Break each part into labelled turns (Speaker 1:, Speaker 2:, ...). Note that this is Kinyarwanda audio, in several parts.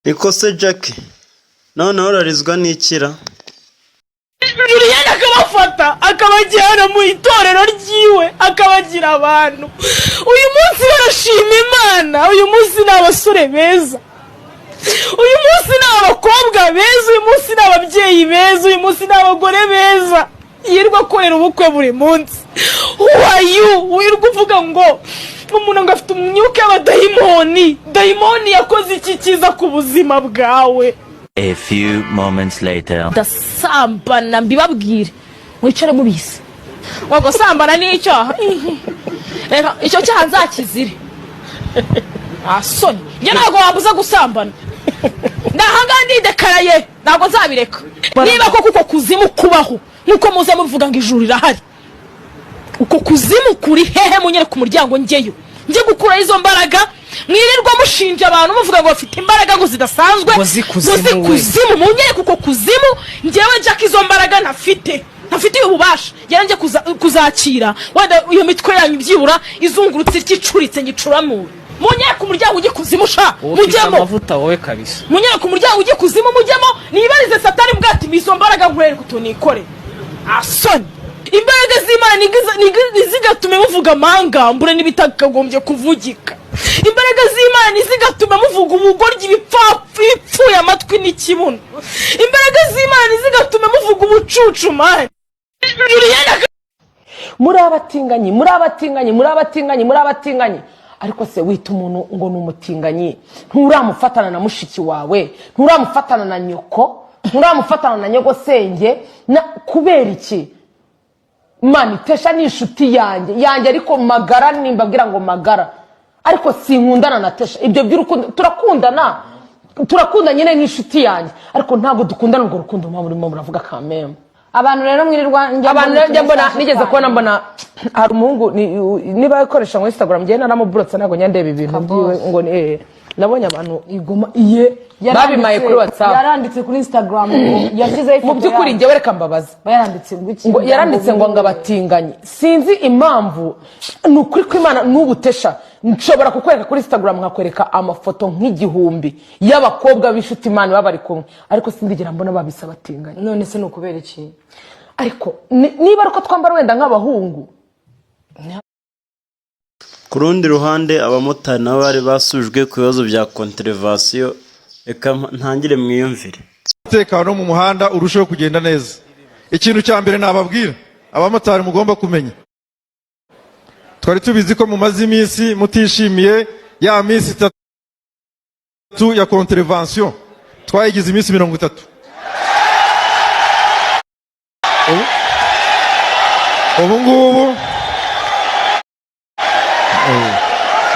Speaker 1: Nikose Jackie noneho urarizwa n'ikira
Speaker 2: Juliana akabafata akabajyana mu itorero ryiwe akabagira abantu. Uyu munsi barashima Imana, uyu munsi ni abasore beza, uyu munsi ni abakobwa beza, uyu munsi ni ababyeyi beza, uyu munsi ni abagore beza. Yirwa korera ubukwe buri munsi. Uwayu wirwa uvuga ngo umuntu ngo afite umwuka w'abadayimoni. Dayimoni yakoze iki kiza ku buzima bwawe?
Speaker 3: A few moments later.
Speaker 2: Dasambana mbibabwire mwicare mubise. Wago sambana ni icyaha. Reka icyo cyaha nzakizire. Asoni. Njye ntago wabuza gusambana. Ndahanga ndidekaraye ntago nzabireka. Niba koko uko kuzimu kubaho nuko muze muvuga ngo ijuru rirahari. Uko kuzimu kuri hehe munyere ku muryango njyeyo. Nje gukura izo mbaraga mwirirwa mushinja abantu muvuga ngo bafite imbaraga ngo zidasanzwe. Kuzimu munyere kuko kuzimu njyewe Jack izo mbaraga ntafite ububasha. Yaranje kuzakira wenda iyo mitwe yanyu byibura izungurutse ikicuritse ngicuramure. Munyere ku muryango ujye kuzimu sha mujyemo
Speaker 4: amavuta wowe kabisa.
Speaker 2: Munyere ku muryango ujye kuzimu mujyemo nibarize satani bwati mizo mbaraga nkwere kutonikore. Asoni imbaraga z'Imana nizigatume muvuga amangambure n'ibitakagombye kuvugika. Imbaraga z'Imana nizigatume muvuga ubugoryi bipfuye amatwi n'ikibuno. Imbaraga z'Imana nizigatume muvuga ubucucu mani. muri abatinganyi ariko se wita umuntu ngo n'umutinganyi nturamufatana na mushiki wawe, nturamufatana na nyoko, nturamufatana na nyogosenge na kubera iki? Mani Tesha ni inshuti yanjye ariko magara nimbabwira ngo magara ariko sinkundana na Tesha. Ibyo by'urukundo turakunda nyine nk'inshuti yanjye ariko ntabwo dukundana urwo rukundo murimo muravuga kameme.
Speaker 5: Abantu rero mwirirwa
Speaker 2: njye mbona nigeze kubona mbona hari umuhungu niba akoresha ngo Instagram njye naramuburotse ntago nyandeba ibintu byiwe ngo nabonye abantu igoma babimaye kuri WhatsApp
Speaker 5: yaranditse kuri Instagram yashyizeho
Speaker 2: mu byukuri njye wereka mbabaza yaranditse ngo ngabatinganye sinzi impamvu nukuri ko Imana n'ubu Tesha nshobora kukwereka kuri Instagram nkakwereka amafoto nk'igihumbi y'abakobwa b'ishuti Imana babari kumwe ariko sindigera mbona babisa batinganye.
Speaker 5: None se nukubera iki?
Speaker 2: Ariko niba ariko twambara wenda nk'abahungu.
Speaker 1: Ku rundi ruhande abamotari nabo bari basujwe ku bibazo bya kontrevasiyo. Reka ntangire mwiyumvire
Speaker 6: umutekano mu muhanda urusheho kugenda neza. Ikintu cya mbere nababwira abamotari mugomba kumenya, twari tubizi ko mumaze iminsi mutishimiye ya minsi 3 ya kontrevasiyo, twayigize iminsi 30. Ubu ngubu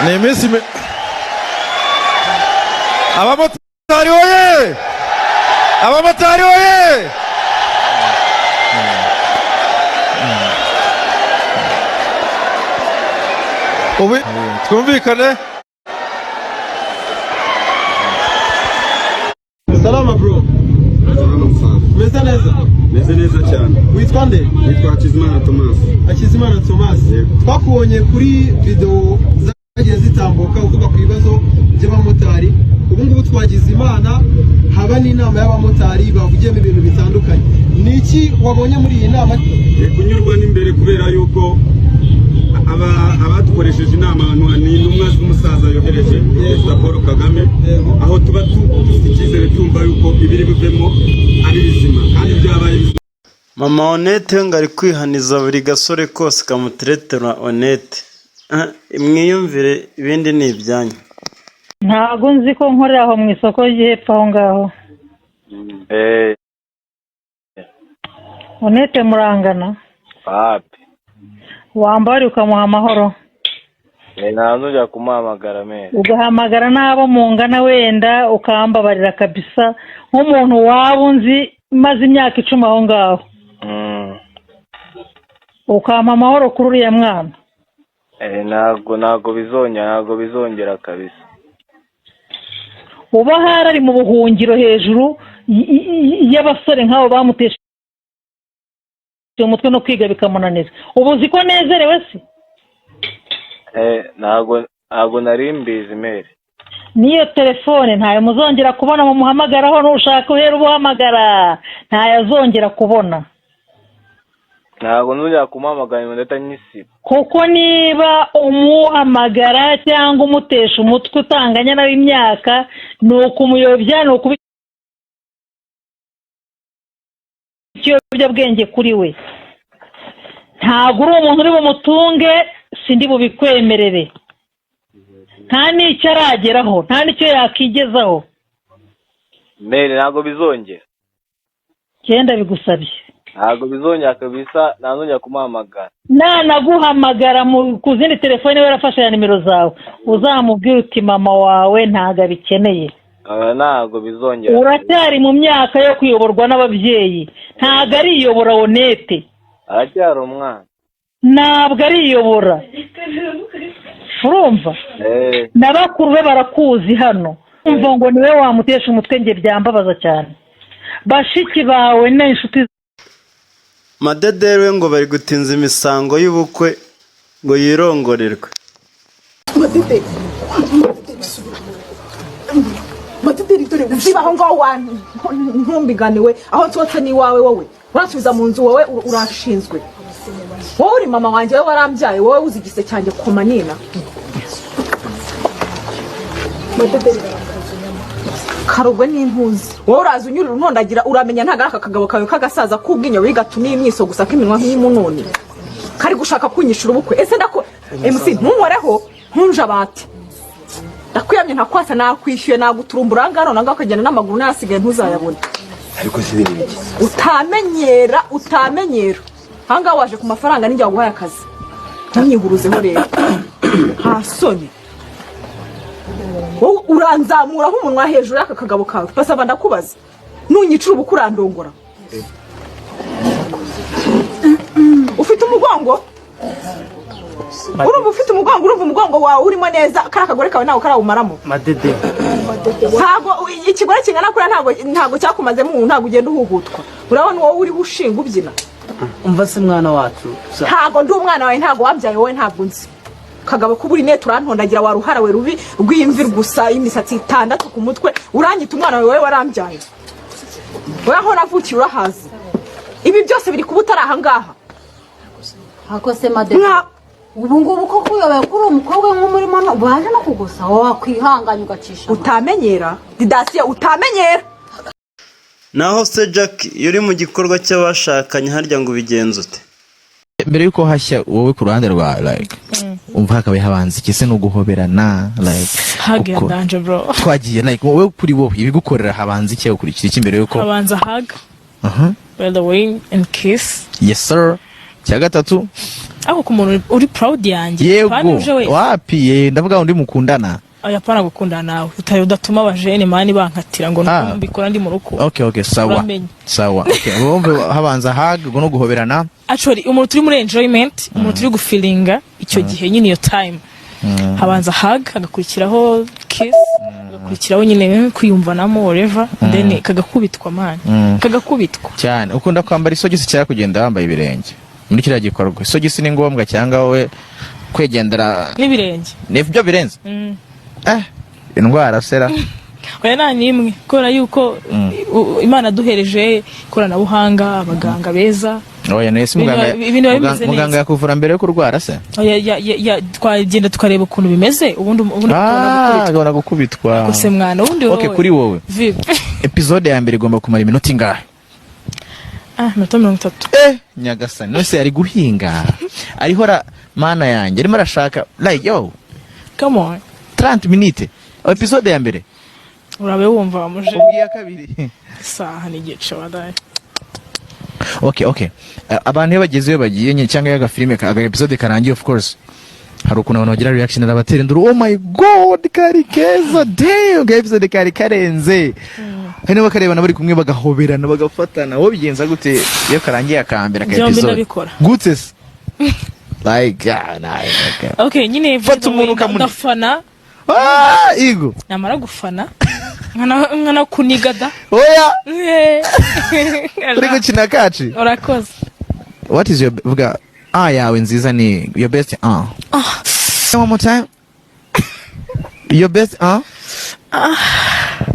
Speaker 6: ni iminsi abamotari oye! Abamotari oye! Ubu twumvikane.
Speaker 7: Salama bro. Meze neza? Meze neza cyane. Witwa nde? Witwa Akizimana Thomas. Akizimana Thomas. Twakubonye kuri video zagiye zitambuka uvuga ku bibazo by'abamotari. Ubu ngubu twagize Imana haba n'inama y'abamotari bavugiyemo ibintu bitandukanye. Niki wabonye muri iyi nama? Kunyurwa n'imbere kubera yuko abadukoresheje inama ni intumwa z'umusaza yohereje Perezida Paul Kagame, aho tuba dufite icyizere cyumva yuko ibiri buvemo ari bizima kandi byabaye bizima.
Speaker 1: Mama Honete ngo ari kwihaniza buri gasore kose kamuteretera Honete. Mwiyumvire ibindi ni ibyanyu.
Speaker 8: Ntago nzi ko nkorera aho mu isoko y'epfo aho ngaho. Honete murangana
Speaker 9: papi
Speaker 8: wambari ukamuha amahoro.
Speaker 9: Ntazo njya kumuhamagara mene
Speaker 8: Ugahamagara n'abo mungana wenda ukambabarira kabisa nk'umuntu waba unzi maze imyaka 10 aho ngaho. Ukampa amahoro kuri uriya mwana.
Speaker 9: ntago bizongera kabisa.
Speaker 8: Uba harari mu buhungiro hejuru y'abasore nk'abo bamutesha umutwe no kwiga bikamunanira. Ubuzi ko nezerewe se?
Speaker 9: Ntago nari mbizi mere.
Speaker 8: n'iyo telefone ntayo muzongera kubona mu muhamagaraho nushaka uhera ubuhamagara ntayazongera kubona
Speaker 9: ntabwo nzongera kumuhamagara iminota nyisiba
Speaker 8: kuko niba umuhamagara cyangwa umutesha umutwe utanganya nawe imyaka ni ukumuyobya ni ukuba ikiyobyabwenge kuri we ntabwo uri umuntu uri bumutunge sindi bubikwemerere nta n'icyo arageraho nta n'icyo yakigezaho
Speaker 9: mbere ntabwo bizongera
Speaker 8: genda bigusabye
Speaker 9: ntabwo bizongera kabisa ntazongera kumuhamagara
Speaker 8: nanaguhamagara ku zindi telefone we yarafashe ya nimero zawe uzamubwira uti mama wawe ntabwo abikeneye
Speaker 9: ntabwo bizongera
Speaker 8: uracyari mu myaka yo kuyoborwa n'ababyeyi ntabwo ariyobora Onete
Speaker 9: aracyari umwana
Speaker 8: ntabwo ariyobora urumva na bakuru be barakuzi hano umva ngo niwe wamutesha umutwe nge byambabaza cyane bashiki bawe n'inshuti
Speaker 1: Madedere ngo bari gutinza imisango y'ubukwe ngo yirongorerwe.
Speaker 2: Madedere dore uzibaho ngaho wantu ntumbiganiwe aho nsotse ni wawe wowe urasubiza mu nzu wowe urashinzwe wowe uri mama wanjye wowe warambyaye wowe uzigise cyanjye ku manina karugwe n'impuzi wowe uraza unyurira untondagira uramenya ntago aka kagabo kawe kagasaza kubwinyo bigatuma imyiso gusa k'iminwa nk'imununi kari gushaka kunyishura ubukwe ese ndako MC ntunkoreho ntunja bati ndakwiyamye ntakwasa nakwishyuye naguturumbura ngano nanga kagenda n'amaguru nasigaye ntuzayabona
Speaker 4: ariko sibiri
Speaker 2: utamenyera hanga waje ku mafaranga ninjye waguhaye akazi ntunyihuruzeho rero hasoni uranzamuraho umunwa hejuru y'aka kagabo kawe basaba ndakubaza nunyicira ubukurandongora ufite umugongo urumva ufite umugongo urumva umugongo wawe urimo neza kara kagore kawe nawe karawumaramo
Speaker 1: Madede
Speaker 2: ntago ikigore kingana kuri ntago cyakumaze mu ntago ugenda uhugutwa urabona wowe uri bushinga ubyina
Speaker 4: umva se mwana wacu
Speaker 2: ntago ndi umwana wawe ntago wabyaye wowe ntabwo nzi kagabo kuburi ne turantondagira waruhara we rubi rw'imvi gusa imisatsi itandatu ku mutwe uranyita umwana wawe warambyaye wowe aho navukiye urahazi ibi byose biri kubutara aha ngaha
Speaker 10: hako se Madede ubu ngubu ko kuyoboye kuri umukobwa nk'umurimo no baje no kugusa wakwihanganya ugacisha
Speaker 2: utamenyera didasiye utamenyera
Speaker 1: naho se Jack yuri mu gikorwa cy'abashakanye harya ngo bigenze ute
Speaker 4: mbere yuko hashya wowe ku ruhande rwa like umva hakabaye habanza iki se no guhoberana like
Speaker 2: hage danje bro
Speaker 4: twagiye like wowe kuri wowe ibigukorera habanza iki ukurikira iki mbere yuko
Speaker 2: habanza hug by the way and kiss
Speaker 4: yes sir cya gatatu
Speaker 2: ako ku muntu uri proud yanjye
Speaker 4: yego wapi ndavuga undi mukundana
Speaker 2: ayapana gukundana nawe udatuma abajene mani bankatira ngo mbikora ndi mu ruko
Speaker 4: okay sawa okay wumve habanza hug no guhoberana
Speaker 2: actually umuntu turi muri enjoyment umuntu turi gufilinga icyo gihe nyine iyo time habanza hug agakurikiraho kiss agakurikiraho nyine kwiyumvanamo whatever then kagakubitwa man kagakubitwa
Speaker 4: cyane ukunda kwambara isogisi cyangwa kugenda wambaye ibirenge muri kiriya gikorwa isogisi ni ngombwa cyangwa wowe kwegendera
Speaker 2: n'ibirenge
Speaker 4: n'ibyo birenze indwara sera
Speaker 2: oya nta nimwe kubera yuko Imana duhereje ikoranabuhanga abaganga beza
Speaker 4: oya nese muganga yakuvura mbere yo kurwara se
Speaker 2: oya twagenda tukareba ukuntu bimeze ubundi
Speaker 4: ukabona gukubitwa
Speaker 2: kose mwana ubundi
Speaker 4: wowe okay kuri wowe episode ya mbere igomba kumara iminota ingahe
Speaker 2: minota 30
Speaker 4: nyagasani nose ari guhinga arihora mana yanjye arimo arashaka like yo
Speaker 2: come on
Speaker 4: 30 minutes episode ya mbere
Speaker 2: urabe wumva muje
Speaker 4: ubwiye kabiri
Speaker 2: saha n'igice wadaye
Speaker 4: okay abantu bagezeyo bagiye nye cyangwa yaga filime aga episode karangiye of course hari ukuntu abantu bagira reaction arabatera nduru oh my god kari keza damn episode kari karenze hano bakarebana bari kumwe bagahoberana bagafatana wo bigenza gute iyo karangiye akambera ka episode gute like
Speaker 2: okay nyine
Speaker 4: fata umuntu
Speaker 2: kamufana
Speaker 4: igo
Speaker 2: namara gufana nkana kunigada
Speaker 4: oya uri gukina kaci
Speaker 2: urakoze
Speaker 4: what is your vuga yawe nziza ni your best one more time your best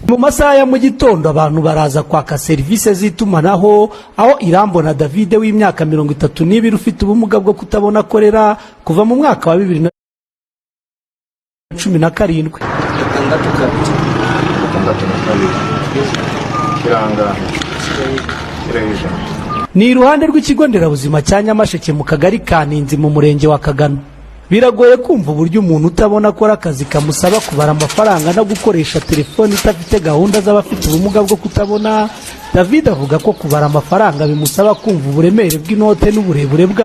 Speaker 11: Mu masaha ya mu gitondo abantu baraza kwaka serivisi z'itumanaho, aho Irambona David w'imyaka 32 ufite ubumuga bwo kutabona akorera kuva mu mwaka wa 2017. Ni iruhande rw'ikigo nderabuzima cya Nyamasheke mu kagari ka Ninzi mu murenge wa Kagano. Biragoye kumva uburyo umuntu utabona akora akazi kamusaba kubara amafaranga no gukoresha telefone itafite gahunda z'abafite ubumuga bwo kutabona. David avuga ko kubara amafaranga bimusaba kumva uburemere bw'inote n'uburebure bwa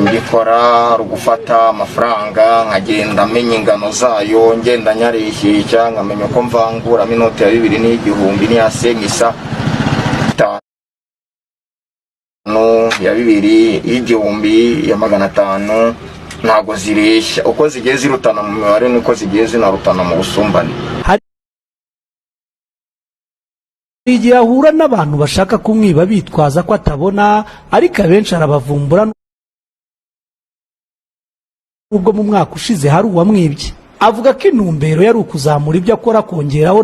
Speaker 12: mbikora gufata amafaranga nkagenda amenya ingano zayo, ngenda nyarishyishya nkamenya ko mvanguramo inote ya 2 n'igihumbi n'iya sengisa ya 2 y'igihumbi ya 500 ntago zireshya. Uko zigiye zirutana mu mibare niko zigiye zinarutana mu busumbane.
Speaker 11: Igihe ahura n'abantu bashaka kumwiba bitwaza ko atabona, ariko abenshi arabavumbura. Ubwo mu mwaka ushize hari uwamwibye. Avuga ko intumbero yari ukuzamura ibyo akora kongeraho